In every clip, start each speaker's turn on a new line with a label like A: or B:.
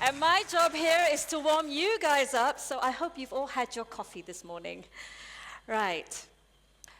A: And my job here is to warm you guys up, so I hope you've all had your coffee this morning. Right.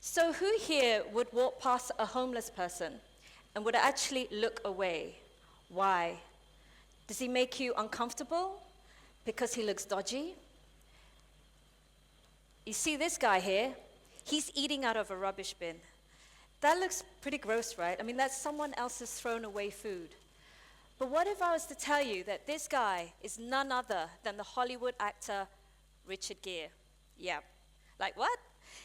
A: So who here would walk past a homeless person and would actually look away? Why? Does he make you uncomfortable? Because he looks dodgy? You see this guy here? He's eating out of a rubbish bin. That looks pretty gross, right? I mean, that's someone else's thrown away food. But what if I was to tell you that this guy is none other than the Hollywood actor Richard Gere? Yeah. Like what?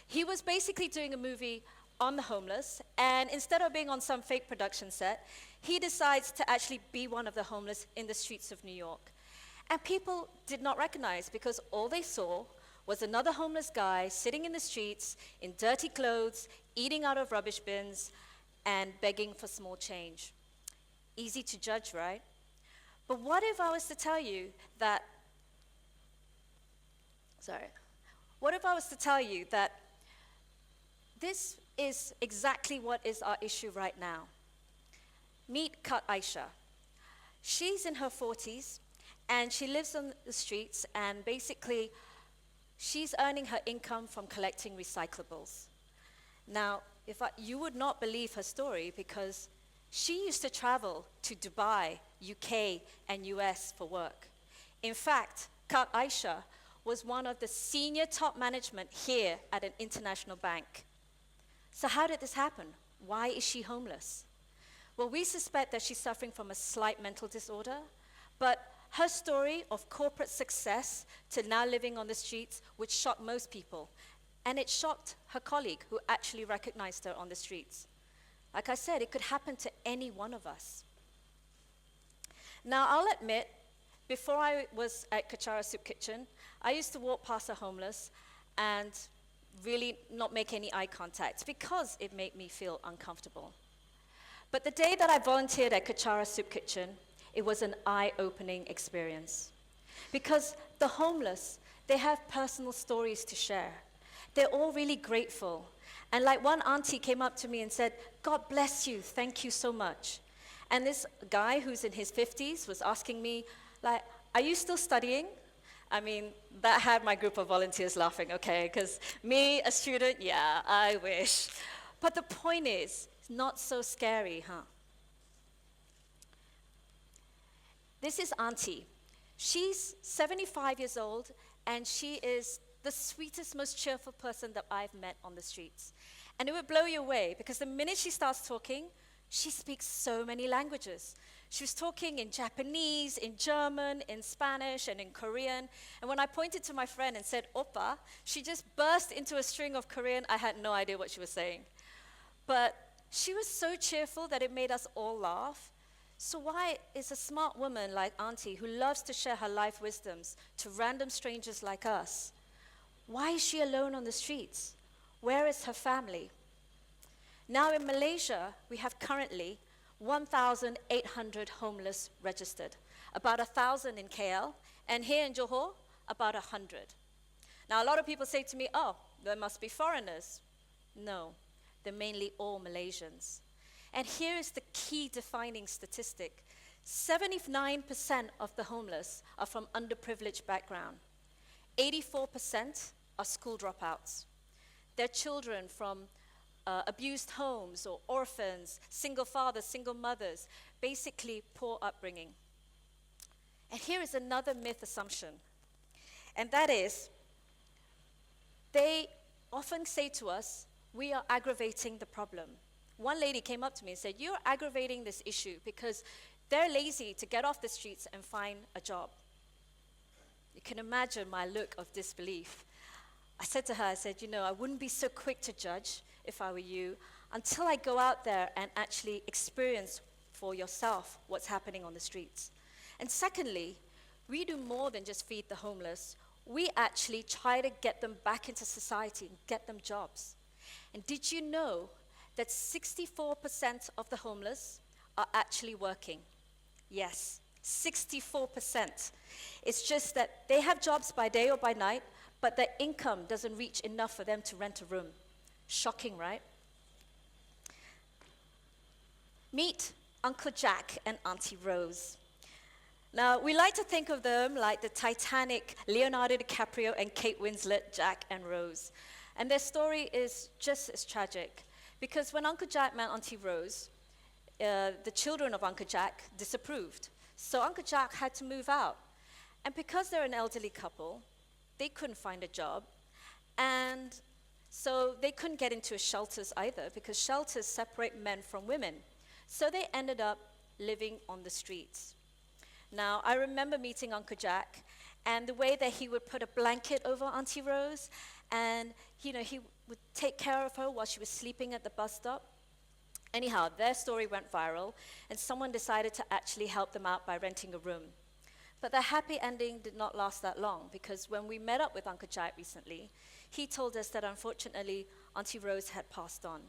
A: He was basically doing a movie on the homeless, and instead of being on some fake production set, he decides to actually be one of the homeless in the streets of New York. And people did not recognize because all they saw was another homeless guy sitting in the streets in dirty clothes, eating out of rubbish bins, and begging for small change. Easy to judge, right? But what if I was to tell you that, this is exactly what is our issue right now. Meet Kat Aisha. She's in her 40s, and she lives on the streets, and basically, she's earning her income from collecting recyclables. Now, you would not believe her story because she used to travel to Dubai, UK, and US for work. In fact, Kat Aisha was one of the senior top management here at an international bank. So how did this happen? Why is she homeless? Well, we suspect that she's suffering from a slight mental disorder, but her story of corporate success to now living on the streets would shock most people. And it shocked her colleague who actually recognized her on the streets. Like I said, it could happen to any one of us. Now, I'll admit, before I was at Kachara Soup Kitchen, I used to walk past a homeless and really not make any eye contact because it made me feel uncomfortable. But the day that I volunteered at Kachara Soup Kitchen, it was an eye-opening experience. Because the homeless, they have personal stories to share. They're all really grateful. And like one auntie came up to me and said, "God bless you, thank you so much." And this guy who's in his 50s was asking me, like, "Are you still studying?" I mean, that had my group of volunteers laughing, okay? Because me, a student, yeah, I wish. But the point is, it's not so scary, huh? This is Auntie. She's 75 years old, and she is the sweetest, most cheerful person that I've met on the streets. And it would blow you away, because the minute she starts talking, she speaks so many languages. She was talking in Japanese, in German, in Spanish, and in Korean. And when I pointed to my friend and said, "Oppa," she just burst into a string of Korean. I had no idea what she was saying. But she was so cheerful that it made us all laugh. So why is a smart woman like Auntie, who loves to share her life wisdoms to random strangers like us, why is she alone on the streets? Where is her family? Now in Malaysia, we have currently 1,800 homeless registered, about 1,000 in KL, and here in Johor, about 100. Now a lot of people say to me, "Oh, there must be foreigners." No, they're mainly all Malaysians. And here is the key defining statistic. 79% of the homeless are from underprivileged background. 84% are school dropouts. They're children from abused homes or orphans, single fathers, single mothers, basically poor upbringing. And here is another myth assumption, and that is, they often say to us, "We are aggravating the problem." One lady came up to me and said, "You're aggravating this issue because they're lazy to get off the streets and find a job." You can imagine my look of disbelief. I said to her, I said, "I wouldn't be so quick to judge if I were you until I go out there and actually experience for yourself what's happening on the streets." And secondly, we do more than just feed the homeless. We actually try to get them back into society and get them jobs. And did you know that 64% of the homeless are actually working? Yes, 64%. It's just that they have jobs by day or by night, but their income doesn't reach enough for them to rent a room. Shocking, right? Meet Uncle Jack and Auntie Rose. Now, we like to think of them like the Titanic, Leonardo DiCaprio and Kate Winslet, Jack and Rose. And their story is just as tragic, because when Uncle Jack met Auntie Rose, the children of Uncle Jack disapproved. So Uncle Jack had to move out. And because they're an elderly couple, they couldn't find a job. And so they couldn't get into shelters either, because shelters separate men from women. So they ended up living on the streets. Now, I remember meeting Uncle Jack, and the way that he would put a blanket over Auntie Rose, and he would take care of her while she was sleeping at the bus stop. Anyhow, their story went viral, and someone decided to actually help them out by renting a room. But the happy ending did not last that long, because when we met up with Uncle Jack recently, he told us that unfortunately Auntie Rose had passed on.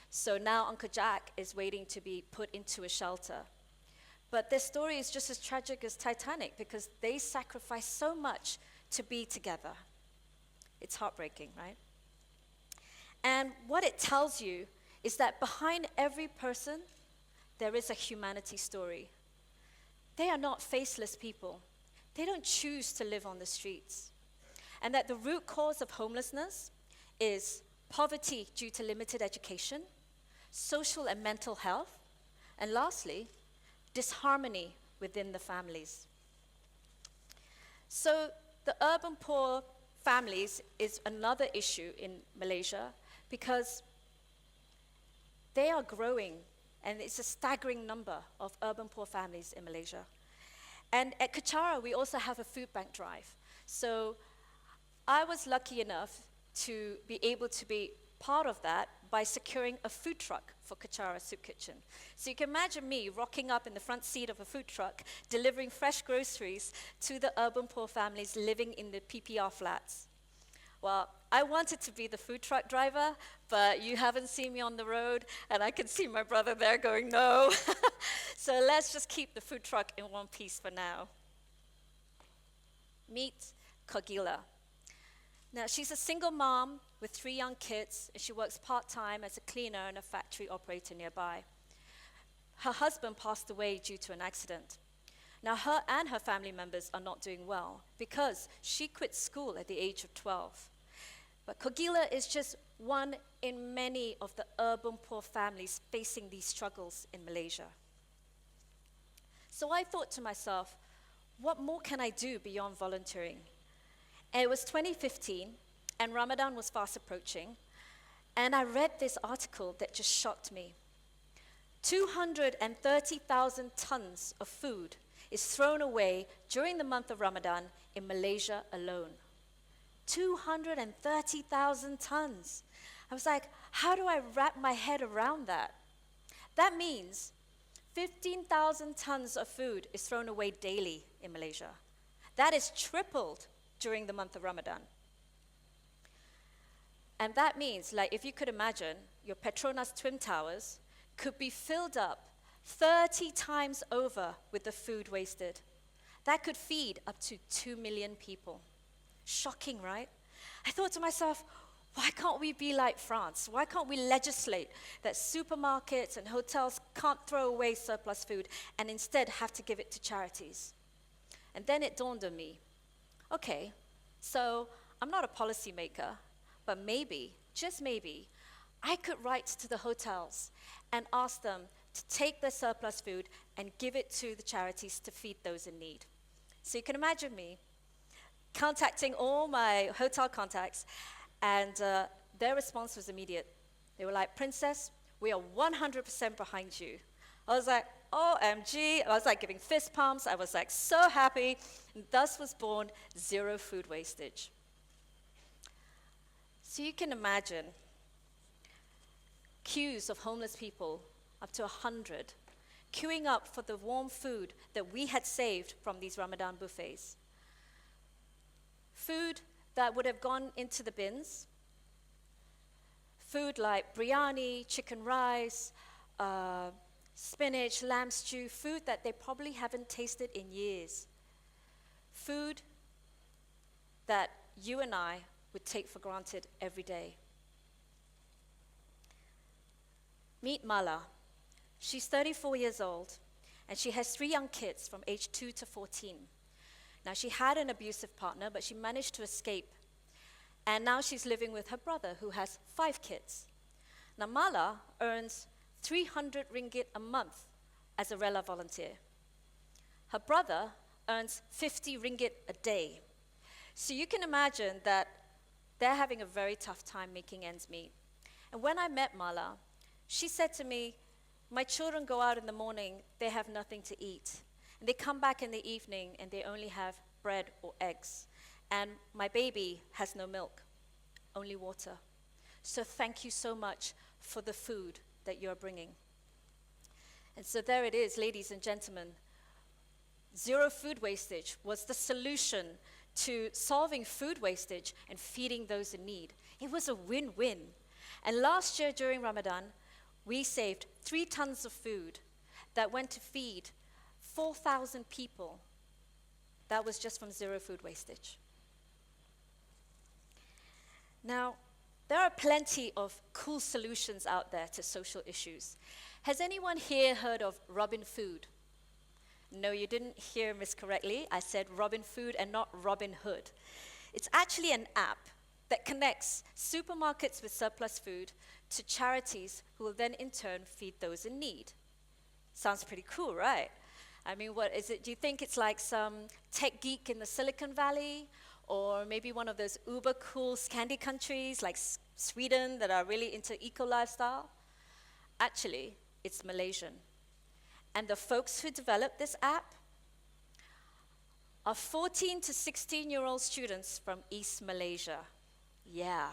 A: So now Uncle Jack is waiting to be put into a shelter. But their story is just as tragic as Titanic, because they sacrificed so much to be together. It's heartbreaking, right? And what it tells you is that behind every person, there is a humanity story. They are not faceless people. They don't choose to live on the streets. And that the root cause of homelessness is poverty due to limited education, social and mental health, and lastly, disharmony within the families. So the urban poor families is another issue in Malaysia, because they are growing, and it's a staggering number of urban poor families in Malaysia. And at Kechara, we also have a food bank drive. So I was lucky enough to be able to be part of that by securing a food truck for Kechara Soup Kitchen. So you can imagine me rocking up in the front seat of a food truck, delivering fresh groceries to the urban poor families living in the PPR flats. Well, I wanted to be the food truck driver, but you haven't seen me on the road, and I can see my brother there going, no. So let's just keep the food truck in one piece for now. Meet Kogila. Now, she's a single mom with 3 young kids, and she works part-time as a cleaner in a factory operator nearby. Her husband passed away due to an accident. Now, her and her family members are not doing well because she quit school at the age of 12. But Kogila is just one in many of the urban poor families facing these struggles in Malaysia. So I thought to myself, what more can I do beyond volunteering? And it was 2015, and Ramadan was fast approaching, and I read this article that just shocked me. 230,000 tons of food is thrown away during the month of Ramadan in Malaysia alone. 230,000 tons. I was like, how do I wrap my head around that? That means 15,000 tons of food is thrown away daily in Malaysia. That is tripled during the month of Ramadan. And that means, like, if you could imagine, your Petronas Twin Towers could be filled up 30 times over with the food wasted. That could feed up to 2 million people. Shocking, right? I thought to myself, why can't we be like France? Why can't we legislate that supermarkets and hotels can't throw away surplus food and instead have to give it to charities? And then it dawned on me, okay, so I'm not a policymaker, but maybe, just maybe, I could write to the hotels and ask them to take their surplus food and give it to the charities to feed those in need. So you can imagine me contacting all my hotel contacts, and their response was immediate. They were like, Princess, we are 100% behind you. I was like, OMG. I was like giving fist pumps. I was like so happy. And thus was born Zero Food Wastage. So you can imagine queues of homeless people, up to 100, queuing up for the warm food that we had saved from these Ramadan buffets. Food that would have gone into the bins. Food like biryani, chicken rice, spinach, lamb stew, food that they probably haven't tasted in years. Food that you and I would take for granted every day. Meet Mala. She's 34 years old, and she has 3 young kids from age 2 to 14. Now, she had an abusive partner, but she managed to escape. And now she's living with her brother, who has 5 kids. Now, Mala earns 300 ringgit a month as a Rela volunteer. Her brother earns 50 ringgit a day. So you can imagine that they're having a very tough time making ends meet. And when I met Mala, she said to me, my children go out in the morning, they have nothing to eat. And they come back in the evening and they only have bread or eggs. And my baby has no milk, only water. So thank you so much for the food that you're bringing. And so there it is, ladies and gentlemen. Zero food wastage was the solution to solving food wastage and feeding those in need. It was a win-win. And last year during Ramadan, we saved 3 tons of food that went to feed 4,000 people. That was just from zero food wastage. Now, there are plenty of cool solutions out there to social issues. Has anyone here heard of Robin Food? No, you didn't hear me correctly. I said Robin Food and not Robin Hood. It's actually an app that connects supermarkets with surplus food to charities who will then in turn feed those in need. Sounds pretty cool, right? I mean, what is it? Do you think it's like some tech geek in the Silicon Valley? Or maybe one of those uber cool Scandi countries like Sweden that are really into eco lifestyle? Actually, it's Malaysian. And the folks who developed this app are 14 to 16-year-old students from East Malaysia. Yeah,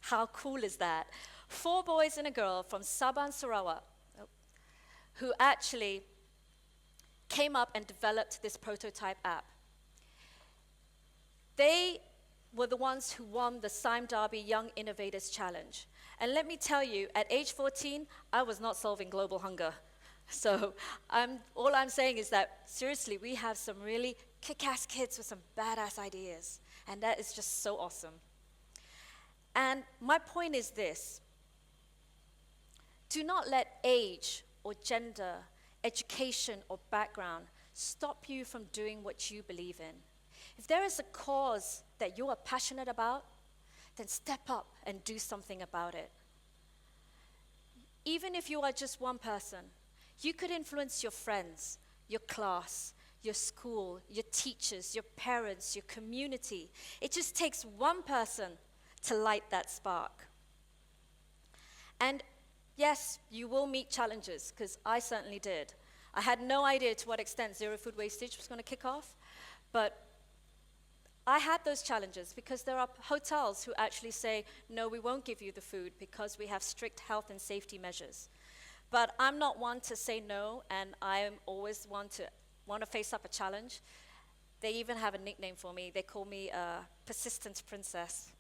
A: how cool is that? 4 boys and a girl from Sabah, Sarawak, who actually came up and developed this prototype app. They were the ones who won the Sime Darby Young Innovators Challenge. And let me tell you, at age 14, I was not solving global hunger. So all I'm saying is that, seriously, we have some really kick-ass kids with some badass ideas. And that is just so awesome. And my point is this. Do not let age or gender, education or background stop you from doing what you believe in. If there is a cause that you are passionate about, then step up and do something about it. Even if you are just one person, you could influence your friends, your class, your school, your teachers, your parents, your community. It just takes one person to light that spark. And yes, you will meet challenges, because I certainly did. I had no idea to what extent zero food wastage was going to kick off, but I had those challenges because there are hotels who actually say, no, we won't give you the food because we have strict health and safety measures. But I'm not one to say no, and I am always want to face up a challenge. They even have a nickname for me. They call me Persistent Princess.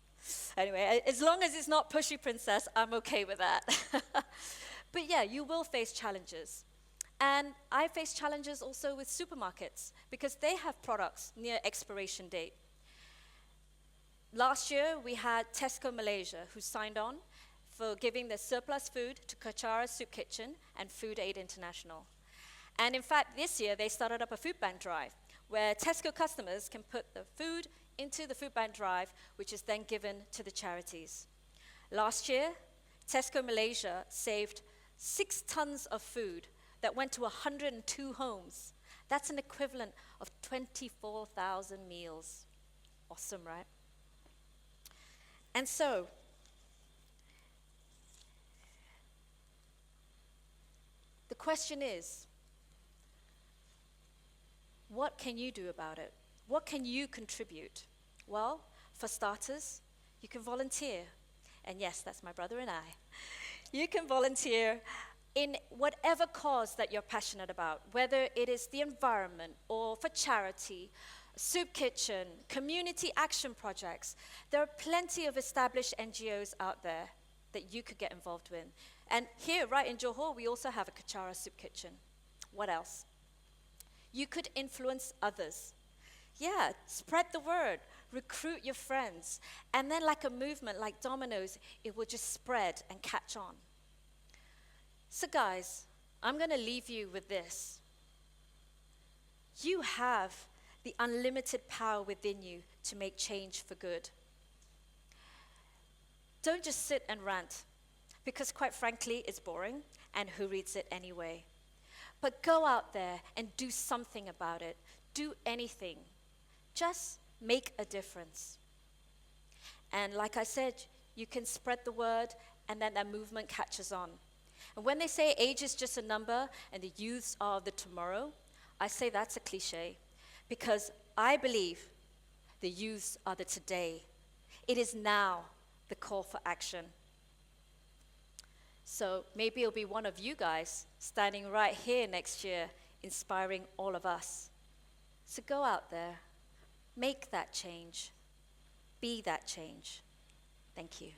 A: Anyway, as long as it's not Pushy Princess, I'm okay with that. But yeah, you will face challenges. And I face challenges also with supermarkets because they have products near expiration date. Last year, we had Tesco Malaysia who signed on for giving their surplus food to Kachara Soup Kitchen and Food Aid International. And in fact, this year, they started up a food bank drive where Tesco customers can put the food into the food bank drive, which is then given to the charities. Last year, Tesco Malaysia saved 6 tons of food that went to 102 homes. That's an equivalent of 24,000 meals. Awesome, right? And so, the question is, what can you do about it? What can you contribute? Well, for starters, you can volunteer. And yes, that's my brother and I. You can volunteer in whatever cause that you're passionate about, whether it is the environment or for charity, soup kitchen, community action projects. There are plenty of established NGOs out there that you could get involved with. And here, right in Johor, we also have a Kachara soup kitchen. What else? You could influence others. Yeah, spread the word, recruit your friends, and then like a movement, like dominoes, it will just spread and catch on. So guys, I'm going to leave you with this. You have the unlimited power within you to make change for good. Don't just sit and rant, because quite frankly, it's boring, and who reads it anyway? But go out there and do something about it. Do anything. Just make a difference. And like I said, you can spread the word, and then that movement catches on. And when they say age is just a number and the youths are the tomorrow, I say that's a cliche, because I believe the youths are the today. It is now the call for action. So maybe it'll be one of you guys standing right here next year, inspiring all of us. So go out there, make that change, be that change. Thank you.